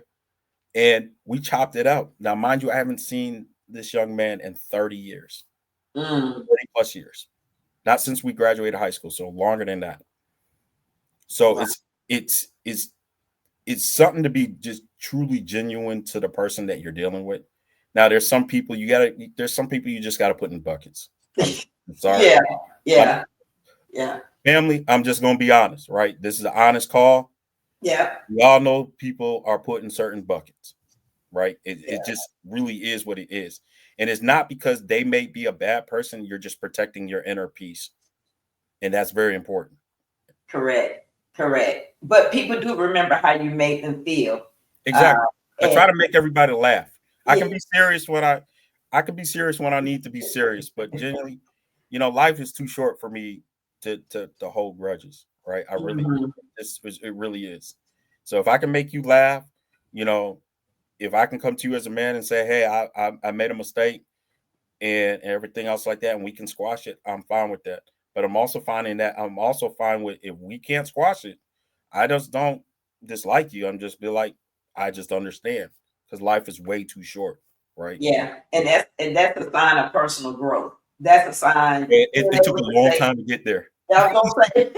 and we chopped it out. Now, mind you, I haven't seen this young man in 30 years, Mm. 30 plus years, not since we graduated high school, so longer than that. So Wow. it's something to be just truly genuine to the person that you're dealing with. Now, there's some people you just gotta put in buckets. I'm sorry. Yeah. I'm Yeah. Yeah. family. I'm just gonna be honest, right? This is an honest call. Yeah. We all know people are put in certain buckets, right? It Yeah. just really is what it is. And it's not because they may be a bad person, you're just protecting your inner peace. And that's very important. Correct. Correct. But people do remember how you made them feel. Uh, Exactly. I and try to make everybody laugh. I yeah. can be serious when I can be serious when I need to be serious, but generally, life is too short for me to hold grudges, right? I really Mhm. it really is. So if I can make you laugh, you know, if I can come to you as a man and say, "Hey, I made a mistake," and everything else like that, and we can squash it, I'm fine with that. But I'm also fine with, if we can't squash it, I just don't dislike you. I'm just be like, I just understand, because life is way too short, right? Yeah. And that's a sign of personal growth. That's a sign being It took able a to long say, time to get there. I was gonna say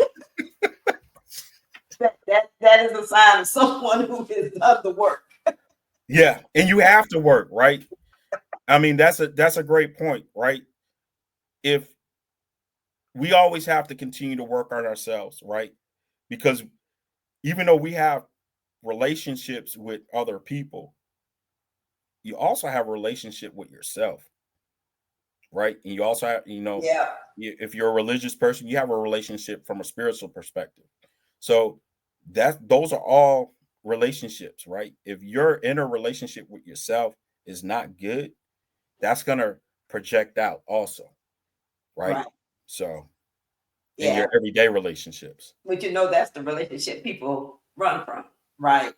that is a sign of someone who has done the work. Yeah, and you have to work, right? I mean, that's a great point, right? If we always have to continue to work on ourselves, right? Because even though we have relationships with other people, you also have a relationship with yourself, right? And you also have, Yeah. if you're a religious person, you have a relationship from a spiritual perspective. So those are all relationships, right? If your inner relationship with yourself is not good, that's gonna project out also, right? Right. So in Yeah. your everyday relationships. But that's the relationship people run from, right? Yeah.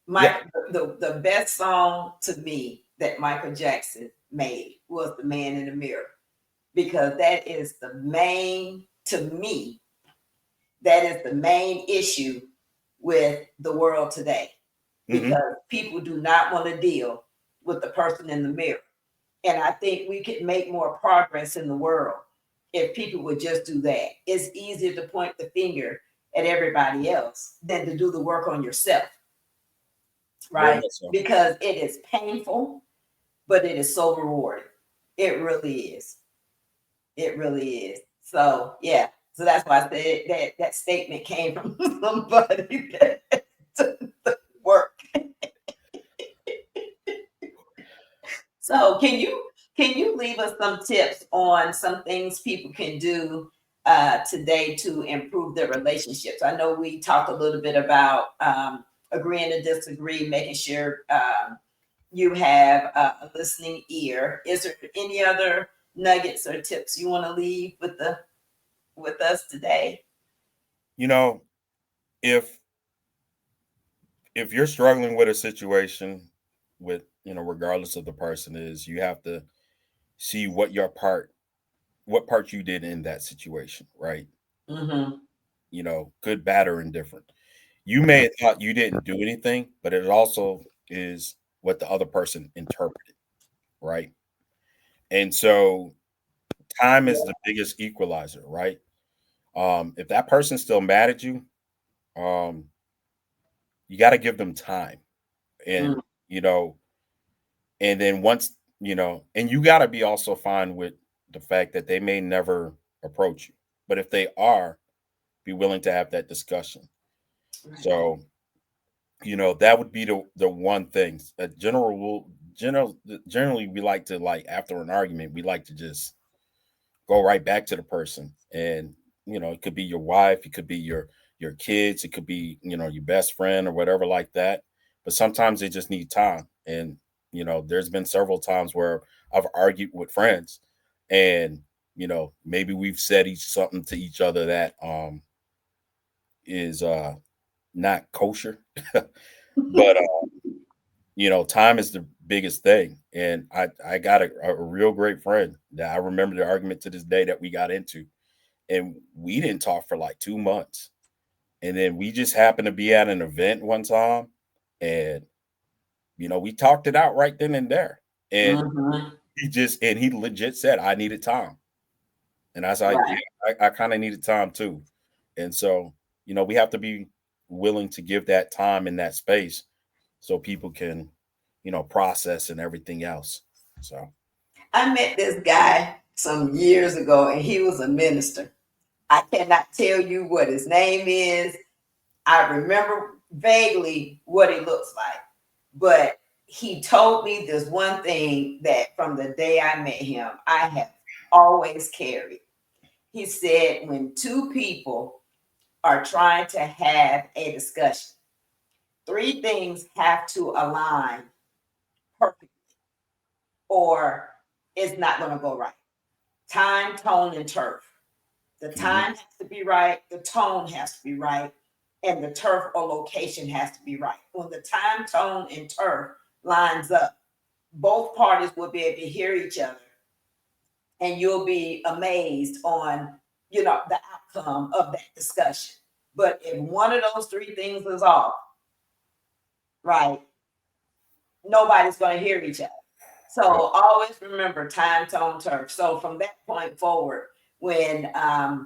Mike, the best song to me that Michael Jackson made was The Man in the Mirror, because that is the main, to me, that is the main issue with the world today, Hmm. because people do not want to deal with the person in the mirror. And I think we could make more progress in the world if people would just do that. It's easier to point the finger at everybody else than to do the work on yourself, Very right? much so. Because it is painful, but it is so rewarding. It really is. It really is. So yeah. So that's why I said that statement came from somebody that does the work. So can you leave us some tips on some things people can do today to improve their relationships? I know we talked a little bit about agreeing to disagree, making sure you have a listening ear. Is there any other nuggets or tips you want to leave with us today? You know, if if you're struggling with a situation with, regardless of the person is, you have to see what part you did in that situation, right? Mm-hmm. Good, bad, or indifferent. You may have thought you didn't do anything, but it also is what the other person interpreted, right? And so time is the biggest equalizer, right? If that person's still mad at you, um, you got to give them time. And, you know, and then once, and you got to be also fine with the fact that they may never approach you. But if they are, be willing to have that discussion. Right. So, that would be the one thing. A general rule, generally we like to, like, after an argument, we like to just go right back to the person. And, it could be your wife, it could be your kids, it could be, your best friend or whatever like that. But sometimes they just need time. And, there's been several times where I've argued with friends, and, maybe we've said something to each other that is not kosher. But time is the biggest thing. And I got a real great friend that I remember the argument to this day that we got into, and we didn't talk for like 2 months. And then we just happened to be at an event one time, and we talked it out right then and there. And Mm-hmm. he legit said, I needed time. And I was like, yeah, Right. I kind of needed time too. And so, we have to be willing to give that time and that space so people can, process and everything else. So, I met this guy some years ago, and he was a minister. I cannot tell you what his name is. I remember vaguely what he looks like, but he told me this one thing that from the day I met him, I have always carried. He said, when two people are trying to have a discussion, three things have to align perfectly, or it's not going to go right: time, tone, and turf. The mhm, time has to be right, the tone has to be right, and the turf or location has to be right. When the time, tone, and turf lines up, both parties will be able to hear each other, and you'll be amazed on the outcome of that discussion. But if one of those three things is off, right, nobody's going to hear each other. So yep, always remember time, tone, turf. So from that point forward, when I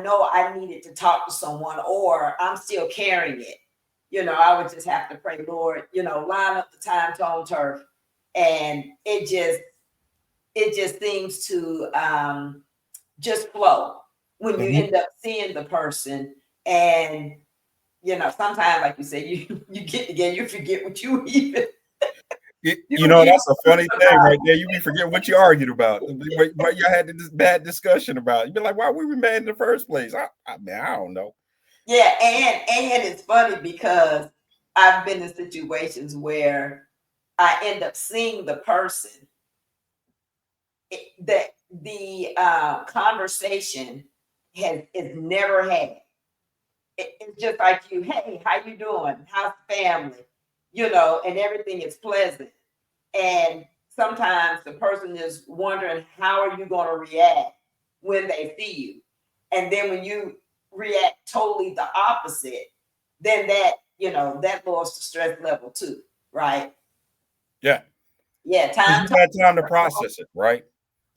know I needed to talk to someone, or I'm still carrying it. I would just have to pray, Lord, line up the time, tone, turf. And it just seems to just flow when you Mhm. end up seeing the person. And sometimes, like you said, you get together, you forget what you even you You know, even that's a talked funny thing about. right there. You be forgetting what you argued about, what you had this bad discussion about. You be like, why were we mad in the first place? I mean, I don't know. Yeah, and it's funny because I've been in situations where I end up seeing the person that the conversation is never had. It's just like you, hey, how you doing? How's the family? And everything is pleasant. And sometimes the person is wondering how are you going to react when they see you. And then when you react totally the opposite, then that lowers the stress level too, right? Yeah, Yeah, because time. you had time to process it, right?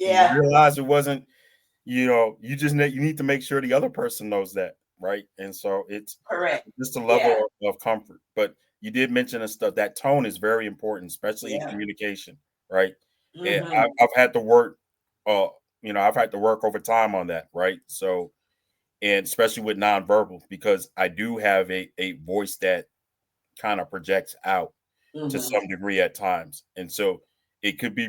And you Yeah, realize it wasn't. You just you need to make sure the other person knows that, right? And so it's correct. just a level Yeah. of comfort. But you did mention and stuff. That tone is very important, especially in Yeah. communication, right? And Hmm. I've had to work, uh, I've had to work over time on that, right? So, and especially with nonverbal, because I do have a voice that kind of projects out to Hmm. some degree at times. And so it could be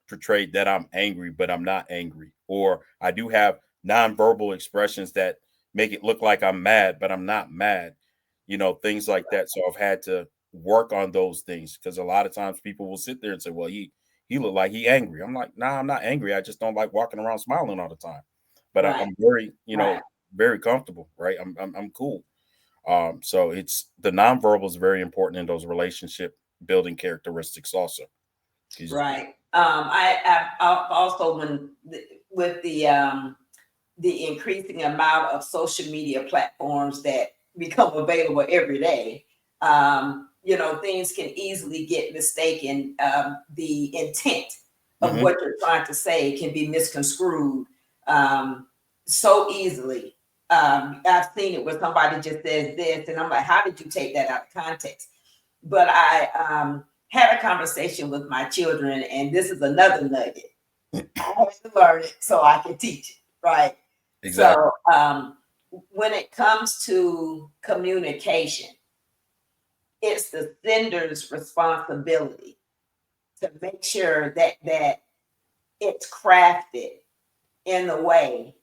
portrayed that I'm angry, but I'm not angry. Or I do have nonverbal expressions that make it look like I'm mad, but I'm not mad. Things like that. So I've had to work on those things because a lot of times people will sit there and say, well, he looked like he angry. I'm like, nah, I'm not angry. I just don't like walking around smiling all the time. But Right. I'm very, Right. very comfortable, right? I'm cool. So it's the nonverbal is very important in those relationship building characteristics also. 'Cause Right. I also with the increasing amount of social media platforms that become available every day, things can easily get mistaken. The intent of Mhm. what you're trying to say can be misconstrued um, so easily. I've seen it where somebody just says this, and I'm like, how did you take that out of context? But I had a conversation with my children, and this is another nugget. I had to learn it so I can teach it, right? Exactly. So when it comes to communication, it's the sender's responsibility to make sure that it's crafted in a way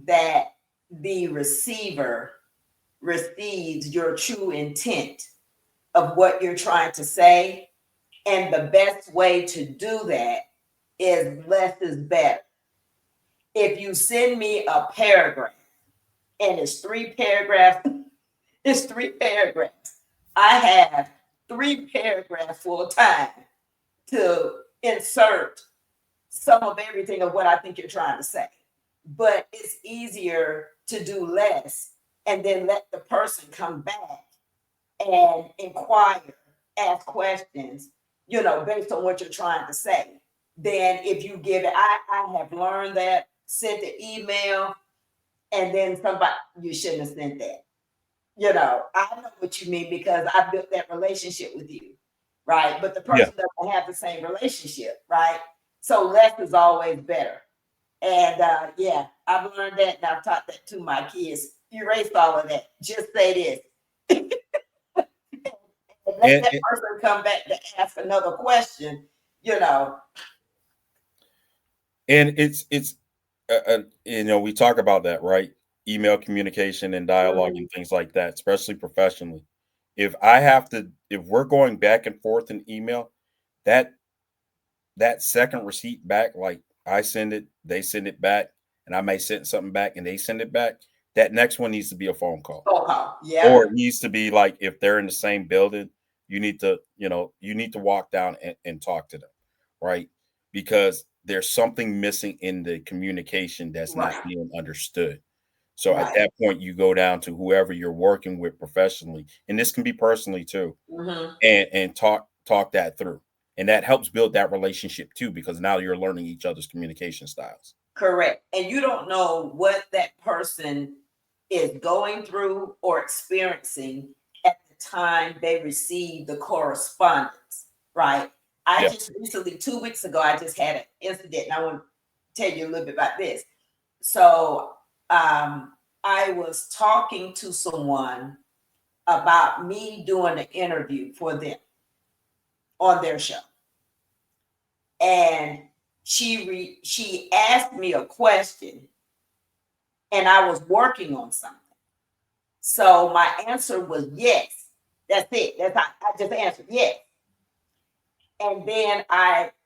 that the receiver receives your true intent of what you're trying to say. And the best way to do that is less is better. If you send me a paragraph and it's three paragraphs, it's three paragraphs. I have three paragraphs full of time to insert some of everything of what I think you're trying to say. But it's easier to do less and then let the person come back and inquire, ask questions, based on what you're trying to say. Then if you give it, I have learned that, sent the email, and then somebody, you shouldn't have sent that. I know what you mean because I built that relationship with you, right? But the Yeah. person doesn't have the same relationship, right? So less is always better. And yeah, I've learned that and I've taught that to my kids. Erase all of that. Just say this. And let And that person come back to ask another question, you know. it's we talk about that, right? Email communication and dialogue Mhm. and things like that, especially professionally. If we're going back and forth in email, that that second receipt back, like I send it, they send it back, and I may send something back and they send it back. That next one needs to be a phone call. Phone call. Yep. Or it needs to be like if they're in the same building, you need to walk down and talk to them, right? Because there's something missing in the communication that's not Right. being understood. So at Right. that point, you go down to whoever you're working with professionally, and this can be personally too, Hmm. and talk that through. And that helps build that relationship too, because now you're learning each other's communication styles. Correct. And you don't know what that person is going through or experiencing at the time they receive the correspondence, right? I Yeah. just recently, 2 weeks ago, I just had an incident, and I want to tell you a little bit about this. So I was talking to someone about me doing an interview for them on their show. And she asked me a question, and I was working on something. So my answer was yes. That's it. I just answered yes. And then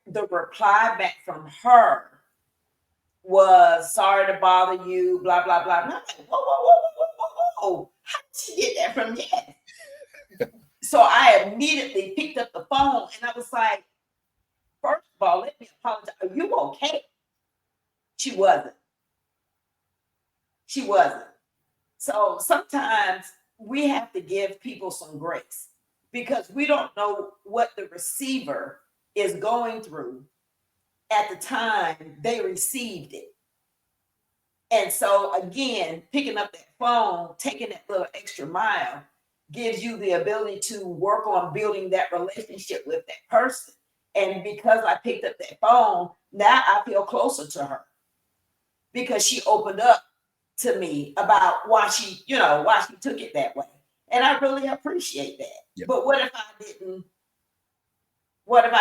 the reply back from her was sorry to bother you, blah, blah, blah. And I'm like, whoa, whoa, whoa, whoa, whoa, whoa, whoa. How did she get that from yes? So I immediately picked up the phone and I was like, first of all, let me apologize. Are you okay? She wasn't. She wasn't. So sometimes we have to give people some grace because we don't know what the receiver is going through at the time they received it. And so, again, picking up that phone, taking that little extra mile gives you the ability to work on building that relationship with that person. And because I picked up that phone, now I feel closer to her because she opened up to me about why she took it that way. And I really appreciate that. Yep. But what if I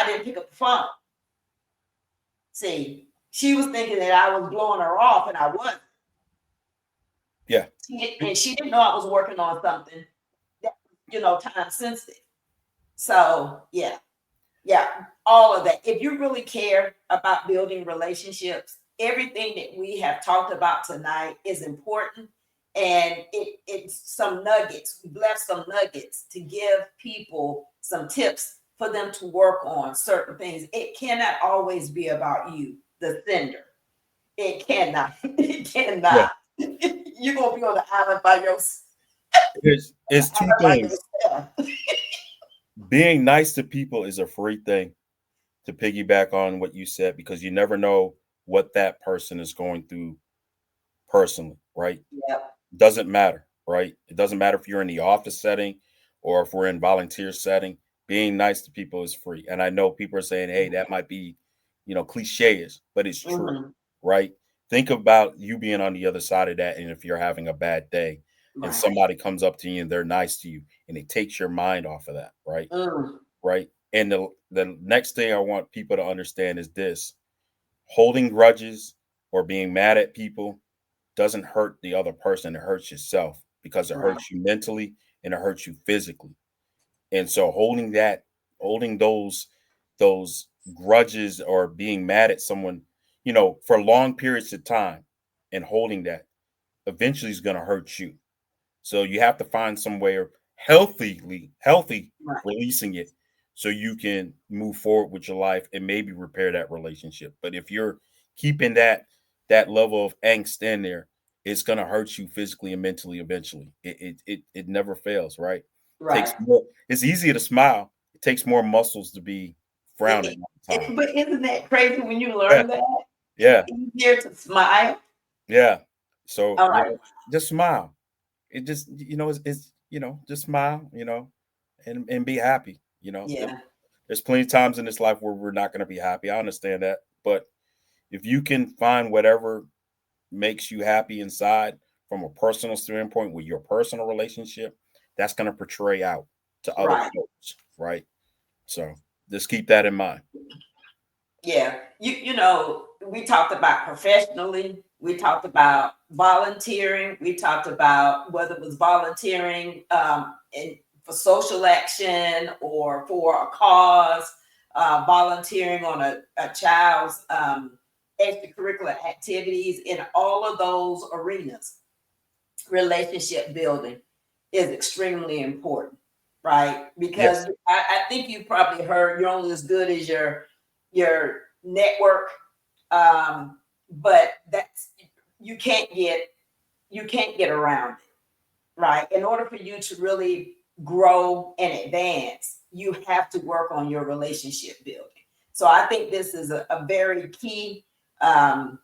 didn't pick up the phone? See, she was thinking that I was blowing her off and I wasn't. Yeah. And she didn't know I was working on something that, time sensitive. So yeah, all of that. If you really care about building relationships, everything that we have talked about tonight is important. And it's some nuggets. We've left some nuggets to give people some tips for them to work on certain things. It cannot always be about you, the sender. It cannot. It Yeah. cannot. You're gonna be on the island by yourself. It's two things. Being nice to people is a free thing, to piggyback on what you said, because you never know what that person is going through personally, right? Yep. Doesn't matter, right? It doesn't matter if you're in the office setting or if we're in volunteer setting. Being nice to people is free. And I know people are saying, hey, that might be, cliches, but it's true, Mm-hmm. right? Think about you being on the other side of that. And if you're having a bad day and Right. somebody comes up to you and they're nice to you and it takes your mind off of that, right? Mm. Right. And the next thing I want people to understand is this: holding grudges or being mad at people doesn't hurt the other person, it hurts yourself, because it Right. hurts you mentally and it hurts you physically. And so holding those grudges or being mad at someone, for long periods of time, and holding that eventually is going to hurt you. So you have to find some way of healthy Right. releasing it so you can move forward with your life and maybe repair that relationship. But if you're keeping that level of angst in there, it's gonna hurt you physically and mentally eventually. It never fails, right? Right. It's easier to smile. It takes more muscles to be It, frowning all the time. but isn't that crazy when you Yeah, learn that? It's yeah, easier to smile. yeah. So, All right. just smile. It just, it's just smile, and be happy. Yeah. There's plenty of times in this life where we're not going to be happy. I understand that, but if you can find whatever makes you happy inside from a personal standpoint with your personal relationship, that's going to portray out to other Right. folks, right? So just keep that in mind. Yeah. We talked about professionally, we talked about volunteering, we talked about whether it was volunteering for social action or for a cause, volunteering on a child's extracurricular activities. In all of those arenas, relationship building is extremely important, right? Because Yes. I think you probably heard you're only as good as your network, but that's you can't get around it, right? In order for you to really grow and advance, you have to work on your relationship building. So I think this is a very key um,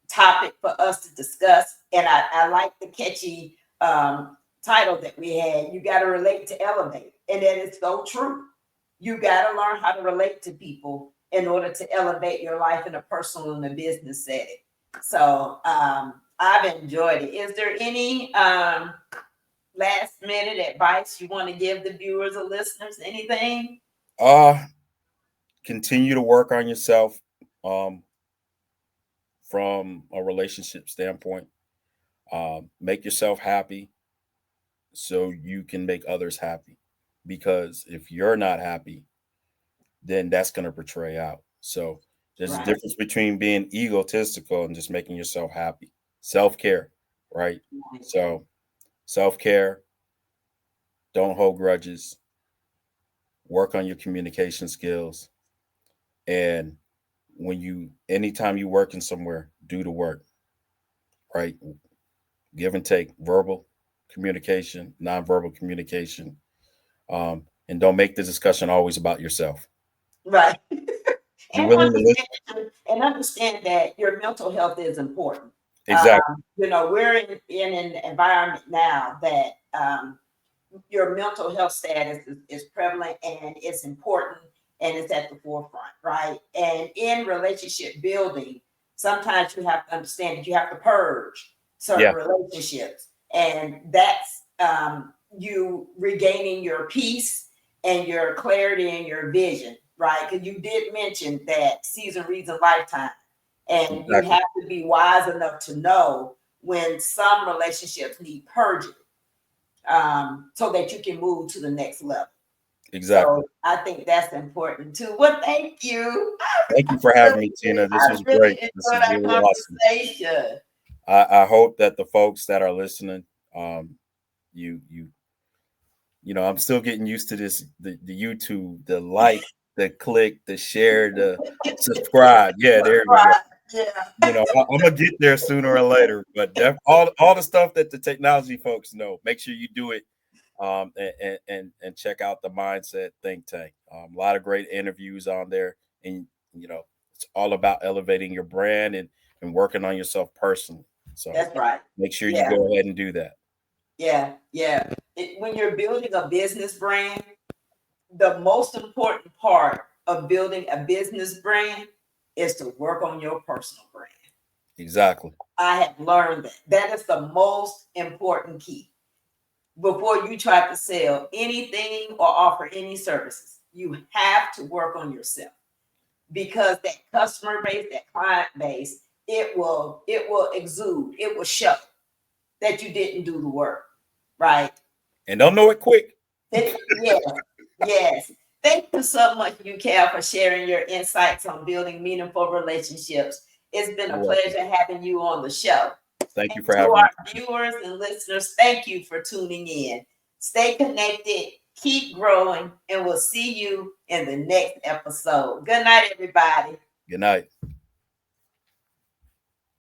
topic for us to discuss. And I like the catchy title that we had. You got to relate to elevate. And that is so true. You got to learn how to relate to people in order to elevate your life in a personal and a business setting. So I've enjoyed it. Is there any last minute advice you want to give the viewers or listeners? Anything? Uh Continue to work on yourself um from a relationship standpoint. Make yourself happy so you can make others happy. Because if you're not happy, then that's going to portray out. So there's a Right. difference between being egotistical and just making yourself happy. Self care, right? So self care, don't hold grudges, work on your communication skills. And anytime you working somewhere, do the work, right? Give and take, verbal communication, nonverbal communication. And don't make the discussion always about yourself. Right. Be willing to listen. And understand that your mental health is important. Exactly. We're in an environment now that your mental health status is prevalent and it's important and it's at the forefront, right? And in relationship building, sometimes you have to understand that you have to purge Yeah, certain relationships, and that's you regaining your peace and your clarity and your vision, right? Because you did mention that season reads a lifetime, and you exactly. have to be wise enough to know when some relationships need purging, so that you can move to the next level. Exactly. So I think that's important too. Well, thank you. Thank you for having me, Tina. This was I really great. This enjoyed is our really awesome. conversation. I hope that the folks that are listening, um, you you I'm still getting used to this, the YouTube, the like, the click, the share, the subscribe. Yeah, there we go. Right. Yeah. I'm gonna get there sooner or later. But all the stuff that the technology folks know, make sure you do it. And check out the Mindset Think Tank. A lot of great interviews on there, and it's all about elevating your brand and working on yourself personally. So That's right. make sure you Yeah. go ahead and do that. Yeah. Yeah. When you're building a business brand, the most important part of building a business brand is to work on your personal brand. Exactly. I have learned that that is the most important key. Before you try to sell anything or offer any services, you have to work on yourself, because that customer base, that client base, it will exude, it will show that you didn't do the work, right? And don't know it quick. Yes, yes. Thank you so much, Ucal, for sharing your insights on building meaningful relationships. It's been a You're welcome. pleasure having you on the show. Thank And you for to having me. our viewers and listeners, thank you for tuning in. Stay connected, keep growing, and we'll see you in the next episode. Good night, everybody. Good night.